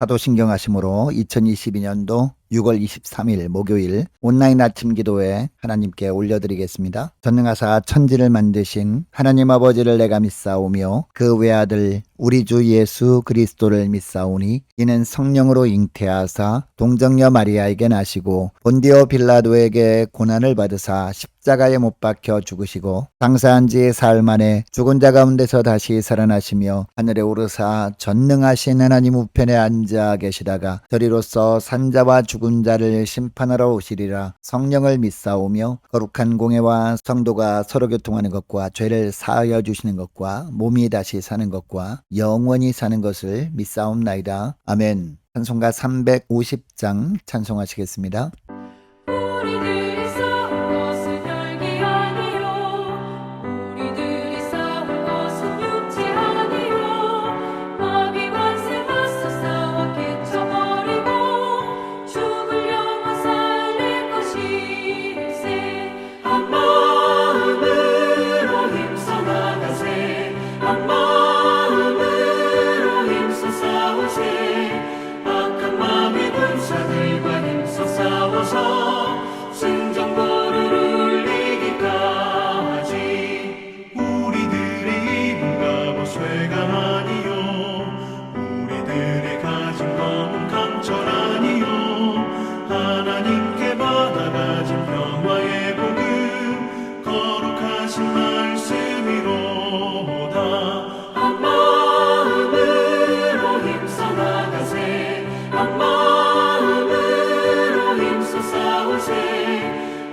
사도신경하심으로 2022년도 6월 23일 목요일 온라인 아침 기도회 하나님께 올려드리겠습니다. 전능하사 천지를 만드신 하나님 아버지를 내가 믿사오며 그 외아들 우리 주 예수 그리스도를 믿사오니 이는 성령으로 잉태하사 동정녀 마리아에게 나시고 본디오 빌라도에게 고난을 받으사 십자가에 못 박혀 죽으시고 장사한 지 사흘 만에 죽은 자 가운데서 다시 살아나시며 하늘에 오르사 전능하신 하나님 우편에 앉아 계시다가 저리로서 산자와 죽은 자를 심판하러 오시리라. 성령을 믿사오며 거룩한 공회와 성도가 서로 교통하는 것과 죄를 사하여 주시는 것과 몸이 다시 사는 것과 영원히 사는 것을 믿사옵나이다. 아멘. 찬송가 350장 찬송하시겠습니다. 우리들이 싸운 것은 혈기 아니요 우리들이 싸운 것은 육체 아니요 마귀 관세 맞서 싸워 깨쳐버리고 죽을 영혼 살릴 것일세. 한 마음으로 힘써 나가세. 한 마음으로 힘써 싸우세. 악한 마음의 군사들과 힘써 싸워서 승전보를 울리기까지. 우리들의 입은 갑옷 쇠가 아니요 우리들의 가진 검은 강철 아니요 하나님께 받아가진 평화의 복음 거룩하신 말씀이로다. 한 마음으로 힘써 나가세. 한 마음으로 힘써 싸우세.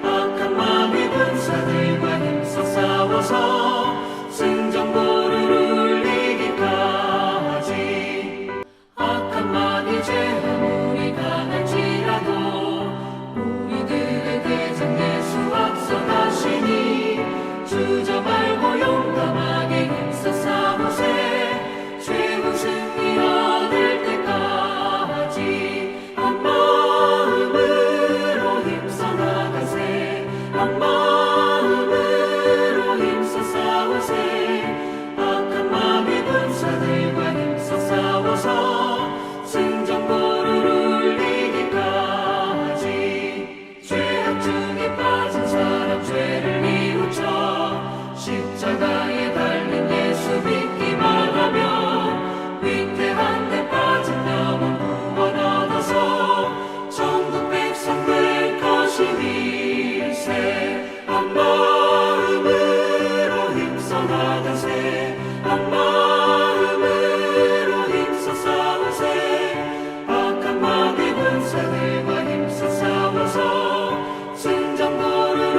악한 마음의 군사들과 힘써 싸워서 승전보를 울리기까지. 악한 마귀 죄 아무리 강할지라도 우리들의 대장 예수 앞서가시니 주저 말고 용감하게 힘써 싸우세. 최후 승리 얻을 때까지. 한 마음으로 힘써 나가세. 한 마음으로 힘써 싸우세. 악한 마귀 군사들과 힘써 싸워서 승전보를 울리기까지. 죄악 중에 빠진 사람 죄를 뉘우쳐 십자가에 달린 예수 믿기만 하면 위태한 데 빠진 영혼 구원 얻어서 천국 백성 될 것이니세. 한 마음으로 힘써 나가세. 한 마음으로 힘써 싸우세. 악한 마귀 군사들과 힘써 싸워서 승전보를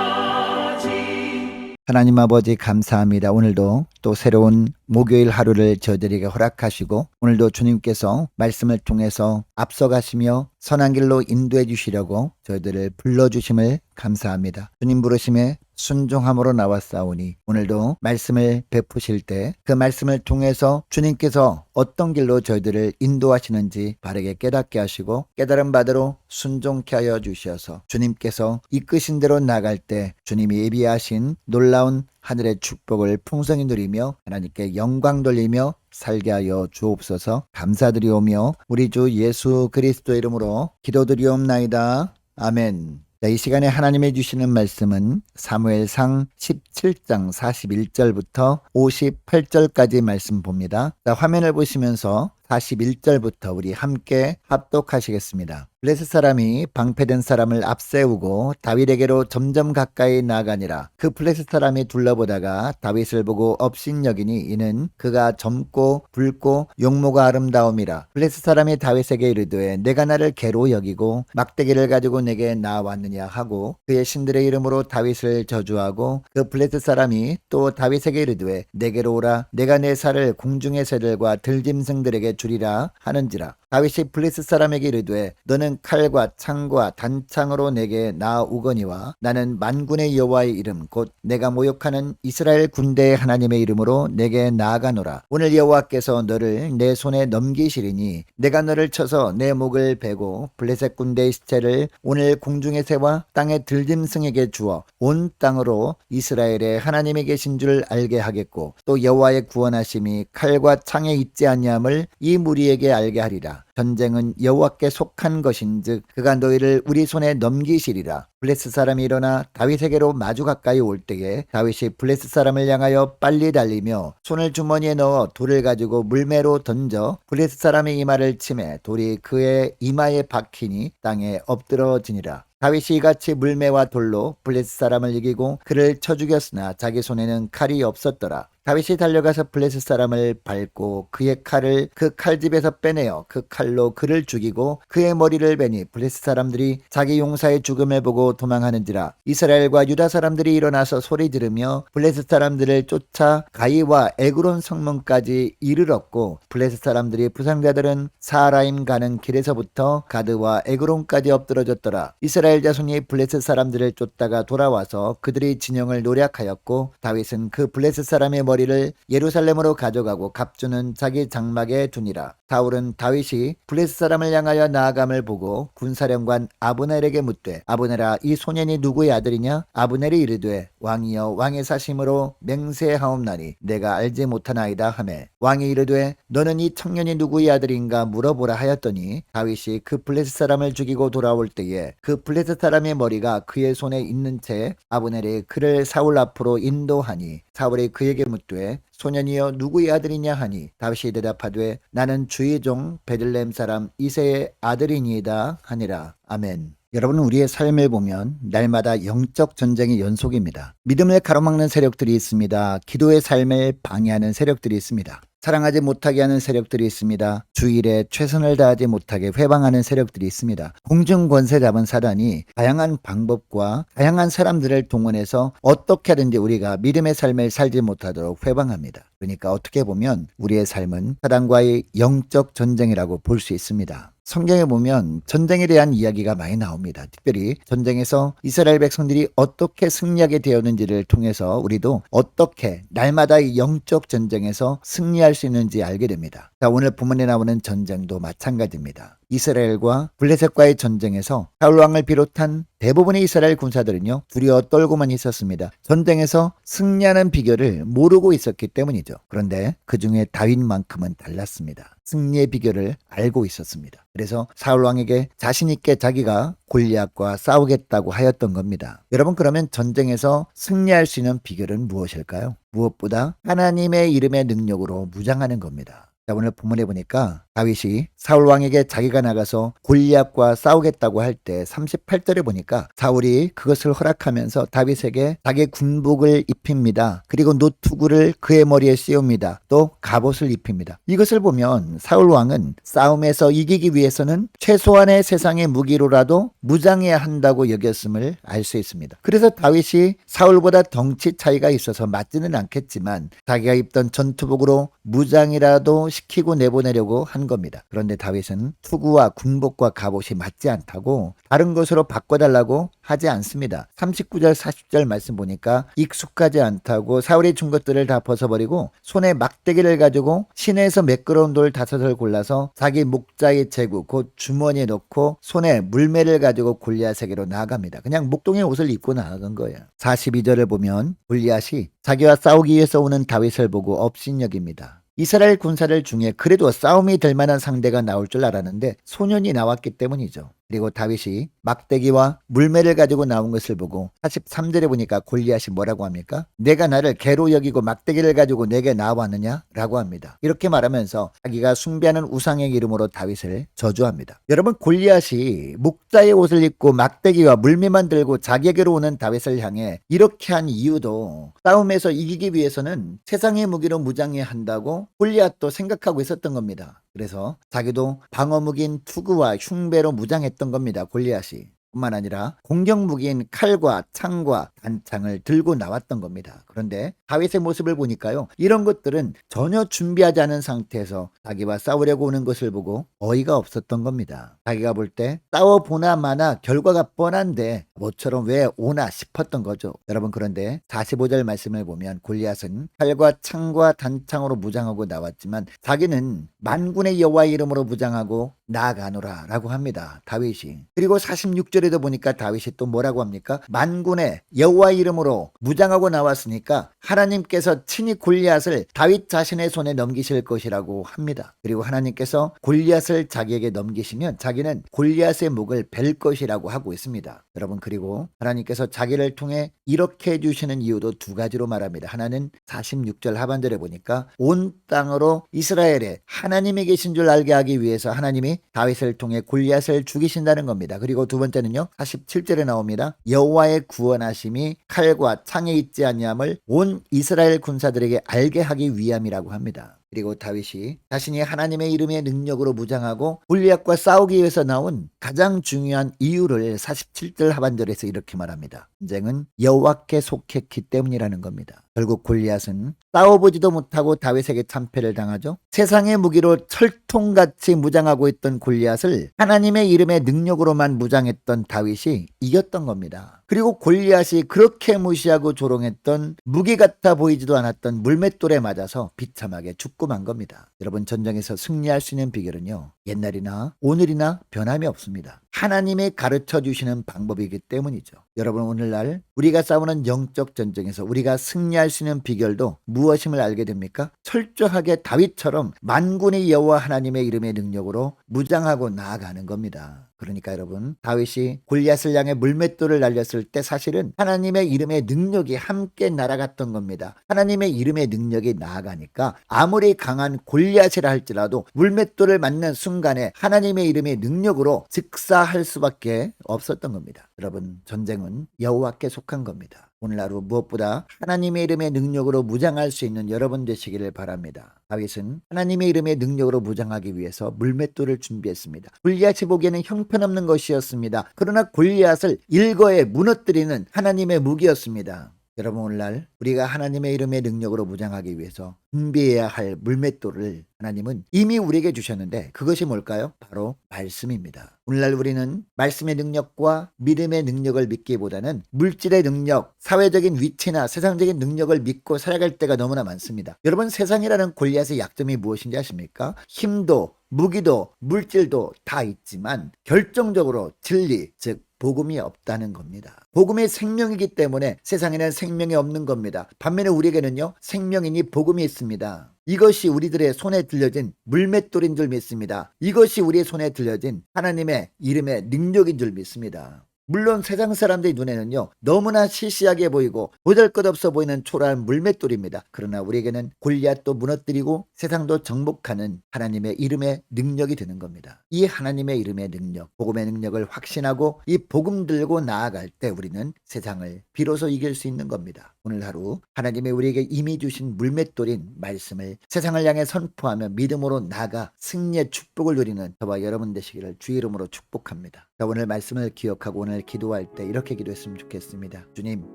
울리기까지. 하나님 아버지 감사합니다. 오늘도 또 새로운 목요일 하루를 저희들에게 허락하시고 오늘도 주님께서 말씀을 통해서 앞서가시며 선한 길로 인도해 주시려고 저희들을 불러주심을 감사합니다. 주님 부르심에 순종함으로 나왔사오니 오늘도 말씀을 베푸실 때 그 말씀을 통해서 주님께서 어떤 길로 저희들을 인도하시는지 바르게 깨닫게 하시고 깨달은 바대로 순종케 하여 주셔서 주님께서 이끄신 대로 나갈 때 주님이 예비하신 놀라운 하늘의 축복을 풍성히 누리며 하나님께 영광 돌리며 살게 하여 주옵소서. 감사드리오며 우리 주 예수 그리스도 이름으로 기도드리옵나이다. 아멘. 자, 이 시간에 하나님이 주시는 말씀은 사무엘상 17장 41절부터 58절까지 말씀 봅니다. 자, 화면을 보시면서 41절부터 우리 함께 합독하시겠습니다. 블레셋 사람이 방패된 사람을 앞세우고 다윗에게로 점점 가까이 나아가니라. 그 블레셋 사람이 둘러보다가 다윗을 보고 업신여기니 이는 그가 젊고 붉고 용모가 아름다움이라. 블레셋 사람이 다윗에게 이르되 내가 나를 개로 여기고 막대기를 가지고 내게 나왔느냐 하고 그의 신들의 이름으로 다윗을 저주하고 그 블레셋 사람이 또 다윗에게 이르되 내게로 오라. 내가 내 살을 공중의 새들과 들짐승들에게 주리라 하는지라. 다윗이 블레셋 사람에게 이르되 너는 칼과 창과 단창으로 내게 나오거니와 나는 만군의 여호와의 이름 곧 내가 모욕하는 이스라엘 군대의 하나님의 이름으로 내게 나아가노라. 오늘 여호와께서 너를 내 손에 넘기시리니 내가 너를 쳐서 내 목을 베고 블레셋 군대의 시체를 오늘 공중의 새와 땅의 들짐승에게 주어 온 땅으로 이스라엘의 하나님이 계신 줄 알게 하겠고 또 여호와의 구원하심이 칼과 창에 있지 아니함을 이 무리에게 알게 하리라. 전쟁은 여호와께 속한 것인즉 그가 너희를 우리 손에 넘기시리라. 블레셋 사람이 일어나 다윗에게로 마주 가까이 올 때에 다윗이 블레셋 사람을 향하여 빨리 달리며 손을 주머니에 넣어 돌을 가지고 물매로 던져 블레셋 사람의 이마를 치매 돌이 그의 이마에 박히니 땅에 엎드러지니라. 다윗이 이같이 물매와 돌로 블레셋 사람을 이기고 그를 쳐 죽였으나 자기 손에는 칼이 없었더라. 다윗이 달려가서 블레셋 사람을 밟고 그의 칼을 그 칼집에서 빼내어 그 칼로 그를 죽이고 그의 머리를 베니 블레셋 사람들이 자기 용사의 죽음을 보고 도망하는지라. 이스라엘과 유다 사람들이 일어나서 소리 지르며 블레셋 사람들을 쫓아 가이와 에그론 성문까지 이르렀고 블레셋 사람들이 부상자들은 사라임 가는 길에서부터 가드와 에그론까지 엎드러졌더라. 이스라엘 자손이 블레셋 사람들을 쫓다가 돌아와서 그들이 진영을 노략하였고 다윗은 그 블레셋 사람의 머리를 예루살렘으로 가져가고 갑주는 자기 장막에 두니라. 사울은 다윗이 블레셋 사람을 향하여 나아감을 보고 군사령관 아브넬에게 묻되 아브넬아 이 소년이 누구의 아들이냐? 아브넬이 이르되 왕이여 왕의 사심으로 맹세하옵나니 내가 알지 못하나이다 하매 왕이 이르되 너는 이 청년이 누구의 아들인가 물어보라 하였더니 다윗이 그 블레셋 사람을 죽이고 돌아올 때에 그 블레셋 사람의 머리가 그의 손에 있는 채 아브넬이 그를 사울 앞으로 인도하니 사울이 그에게 묻되 소년이여 누구의 아들이냐 하니 다윗이 대답하되 나는 주의 종 베들레헴 사람 이새의 아들이니이다 하니라. 아멘. 여러분 우리의 삶을 보면 날마다 영적 전쟁의 연속입니다. 믿음을 가로막는 세력들이 있습니다. 기도의 삶을 방해하는 세력들이 있습니다. 사랑하지 못하게 하는 세력들이 있습니다. 주일에 최선을 다하지 못하게 회방하는 세력들이 있습니다. 공중 권세 잡은 사단이 다양한 방법과 다양한 사람들을 동원해서 어떻게 하든지 우리가 믿음의 삶을 살지 못하도록 회방합니다. 그러니까 어떻게 보면 우리의 삶은 사단과의 영적 전쟁이라고 볼 수 있습니다. 성경에 보면 전쟁에 대한 이야기가 많이 나옵니다. 특별히 전쟁에서 이스라엘 백성들이 어떻게 승리하게 되었는지를 통해서 우리도 어떻게 날마다 이 영적 전쟁에서 승리할 수 있는지 알게 됩니다. 자, 오늘 본문에 나오는 전쟁도 마찬가지입니다. 이스라엘과 블레셋과의 전쟁에서 사울 왕을 비롯한 대부분의 이스라엘 군사들은요 두려워 떨고만 있었습니다. 전쟁에서 승리하는 비결을 모르고 있었기 때문이죠. 그런데 그 중에 다윗만큼은 달랐습니다. 승리의 비결을 알고 있었습니다. 그래서 사울 왕에게 자신 있게 자기가 골리앗과 싸우겠다고 하였던 겁니다. 여러분 그러면 전쟁에서 승리할 수 있는 비결은 무엇일까요? 무엇보다 하나님의 이름의 능력으로 무장하는 겁니다. 자, 오늘 본문에 보니까 다윗이 사울 왕에게 자기가 나가서 골리앗과 싸우겠다고 할 때 38절에 보니까 사울이 그것을 허락하면서 다윗에게 자기 군복을 입힙니다. 그리고 노투구를 그의 머리에 씌웁니다. 또 갑옷을 입힙니다. 이것을 보면 사울 왕은 싸움에서 이기기 위해서는 최소한의 세상의 무기로라도 무장해야 한다고 여겼음을 알 수 있습니다. 그래서 다윗이 사울보다 덩치 차이가 있어서 맞지는 않겠지만 자기가 입던 전투복으로 무장이라도 시키고 내보내려고 한 겁니다. 그런데 다윗은 투구와 군복과 갑옷이 맞지 않다고 다른 것으로 바꿔달라고 하지 않습니다. 39절 40절 말씀 보니까 익숙하지 않다고 사울이 준 것들을 다 벗어버리고 손에 막대기를 가지고 시내에서 매끄러운 돌 5을 골라서 자기 목자의 제구 곧 주머니에 넣고 손에 물매를 가지고 골리앗에게로 나아갑니다. 그냥 목동의 옷을 입고 나아간 거예요. 42절을 보면 골리앗이 자기와 싸우기 위해서 오는 다윗을 보고 업신여깁니다. 이스라엘 군사들 중에 그래도 싸움이 될 만한 상대가 나올 줄 알았는데 소년이 나왔기 때문이죠. 그리고 다윗이 막대기와 물매를 가지고 나온 것을 보고 43절에 보니까 골리앗이 뭐라고 합니까? 내가 나를 개로 여기고 막대기를 가지고 내게 나왔느냐? 라고 합니다. 이렇게 말하면서 자기가 숭배하는 우상의 이름으로 다윗을 저주합니다. 여러분 골리앗이 목자의 옷을 입고 막대기와 물매만 들고 자기에게로 오는 다윗을 향해 이렇게 한 이유도 싸움에서 이기기 위해서는 세상의 무기로 무장해야 한다고 골리앗도 생각하고 있었던 겁니다. 그래서 자기도 방어무기인 투구와 흉배로 무장했던 겁니다. 골리앗이. 뿐만 아니라 공격무기인 칼과 창과 단창을 들고 나왔던 겁니다. 그런데 다윗의 모습을 보니까요. 이런 것들은 전혀 준비하지 않은 상태에서 자기와 싸우려고 오는 것을 보고 어이가 없었던 겁니다. 자기가 볼 때 싸워보나 마나 결과가 뻔한데 모처럼 왜 오나 싶었던 거죠. 여러분 그런데 45절 말씀을 보면 골리앗은 칼과 창과 단창으로 무장하고 나왔지만 자기는 만군의 여호와의 이름으로 무장하고 나아가노라 라고 합니다. 다윗이. 그리고 46절에도 보니까 다윗이 또 뭐라고 합니까? 만군의 여호와 이름으로 무장하고 나왔으니까 하나님께서 친히 골리앗을 다윗 자신의 손에 넘기실 것이라고 합니다. 그리고 하나님께서 골리앗을 자기에게 넘기시면 자기는 골리앗의 목을 벨 것이라고 하고 있습니다. 여러분, 그리고 하나님께서 자기를 통해 이렇게 해주시는 이유도 두 가지로 말합니다. 하나는 46절 하반절에 보니까 온 땅으로 이스라엘에 하나님이 계신 줄 알게 하기 위해서 하나님이 다윗을 통해 골리앗을 죽이신다는 겁니다. 그리고 두 번째는요, 47절에 나옵니다. 여호와의 구원하심이 칼과 창에 있지 아니함을 온 이스라엘 군사들에게 알게 하기 위함이라고 합니다. 그리고 다윗이 자신이 하나님의 이름의 능력으로 무장하고 골리앗과 싸우기 위해서 나온 가장 중요한 이유를 47절 하반절에서 이렇게 말합니다. 전쟁은 여호와께 속했기 때문이라는 겁니다. 결국 골리앗은 싸워보지도 못하고 다윗에게 참패를 당하죠. 세상의 무기로 철통같이 무장하고 있던 골리앗을 하나님의 이름의 능력으로만 무장했던 다윗이 이겼던 겁니다. 그리고 골리앗이 그렇게 무시하고 조롱했던 무기 같아 보이지도 않았던 물맷돌에 맞아서 비참하게 죽고 만 겁니다. 여러분, 전쟁에서 승리할 수 있는 비결은요, 옛날이나 오늘이나 변함이 없습니다. 하나님이 가르쳐 주시는 방법이기 때문이죠. 여러분, 오늘날 우리가 싸우는 영적 전쟁에서 우리가 승리할 수 있는 비결도 무엇임을 알게 됩니까? 철저하게 다윗처럼 만군의 여호와 하나님의 이름의 능력으로 무장하고 나아가는 겁니다. 그러니까 여러분, 다윗이 골리앗을 향해 물맷돌을 날렸을 때 사실은 하나님의 이름의 능력이 함께 날아갔던 겁니다. 하나님의 이름의 능력이 나아가니까 아무리 강한 골리앗이라 할지라도 물맷돌을 맞는 순간에 하나님의 이름의 능력으로 즉사할 수밖에 없었던 겁니다. 여러분, 전쟁은 여호와께 속한 겁니다. 오늘 하루 무엇보다 하나님의 이름의 능력으로 무장할 수 있는 여러분 되시기를 바랍니다. 다윗은 하나님의 이름의 능력으로 무장하기 위해서 물맷돌을 준비했습니다. 골리앗이 보기에는 형편없는 것이었습니다. 그러나 골리앗을 일거에 무너뜨리는 하나님의 무기였습니다. 여러분, 오늘날 우리가 하나님의 이름의 능력으로 무장하기 위해서 준비해야 할 물맷돌을 하나님은 이미 우리에게 주셨는데 그것이 뭘까요? 바로 말씀입니다. 오늘날 우리는 말씀의 능력과 믿음의 능력을 믿기보다는 물질의 능력, 사회적인 위치나 세상적인 능력을 믿고 살아갈 때가 너무나 많습니다. 여러분, 세상이라는 골리앗의 약점이 무엇인지 아십니까? 힘도, 무기도, 물질도 다 있지만 결정적으로 진리, 즉 복음이 없다는 겁니다. 복음이 생명이기 때문에 세상에는 생명이 없는 겁니다. 반면에 우리에게는요, 생명이니 복음이 있습니다. 이것이 우리들의 손에 들려진 물맷돌인 줄 믿습니다. 이것이 우리의 손에 들려진 하나님의 이름의 능력인 줄 믿습니다. 물론 세상 사람들의 눈에는요, 너무나 시시하게 보이고 보잘것없어 보이는 초라한 물맷돌입니다. 그러나 우리에게는 골리앗도 무너뜨리고 세상도 정복하는 하나님의 이름의 능력이 되는 겁니다. 이 하나님의 이름의 능력, 복음의 능력을 확신하고 이 복음 들고 나아갈 때 우리는 세상을 비로소 이길 수 있는 겁니다. 오늘 하루 하나님의 우리에게 이미 주신 물맷돌인 말씀을 세상을 향해 선포하며 믿음으로 나아가 승리의 축복을 누리는 저와 여러분 되시기를 주의 이름으로 축복합니다. 오늘 말씀을 기억하고 오늘 기도할 때 이렇게 기도했으면 좋겠습니다. 주님,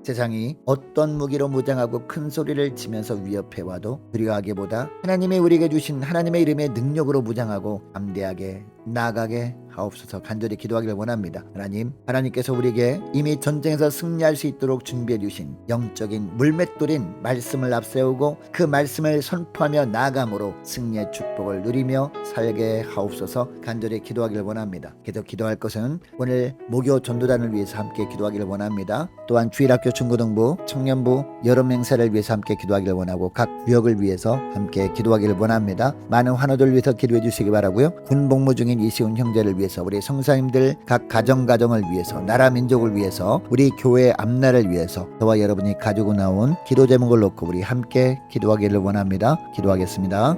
세상이 어떤 무기로 무장하고 큰 소리를 치면서 위협해와도 두려워하기보다 하나님이 우리에게 주신 하나님의 이름의 능력으로 무장하고 담대하게 나아가게 하옵소서 간절히 기도하기를 원합니다. 하나님께서 우리에게 이미 전쟁에서 승리할 수 있도록 준비해 주신 영적인 물맷돌인 말씀을 앞세우고 그 말씀을 선포하며 나아감으로 승리의 축복을 누리며 살게 하옵소서 간절히 기도하기를 원합니다. 계속 기도할 것은 오늘 목요 전도단을 위해서 함께 기도하기를 원합니다. 또한 주일학교 중고등부 청년부 여름 행사를 위해서 함께 기도하기를 원하고 각 구역을 위해서 함께 기도하기를 원합니다. 많은 환우들 위해서 기도해 주시기 바라고요. 군 복무 중인 이시훈 형제를 위해서 우리 성사님들 각 가정을 위해서 나라 민족을 위해서 우리 교회 앞날을 위해서 저와 여러분이 가지고 나온 기도 제목을 놓고 우리 함께 기도하기를 원합니다. 기도하겠습니다.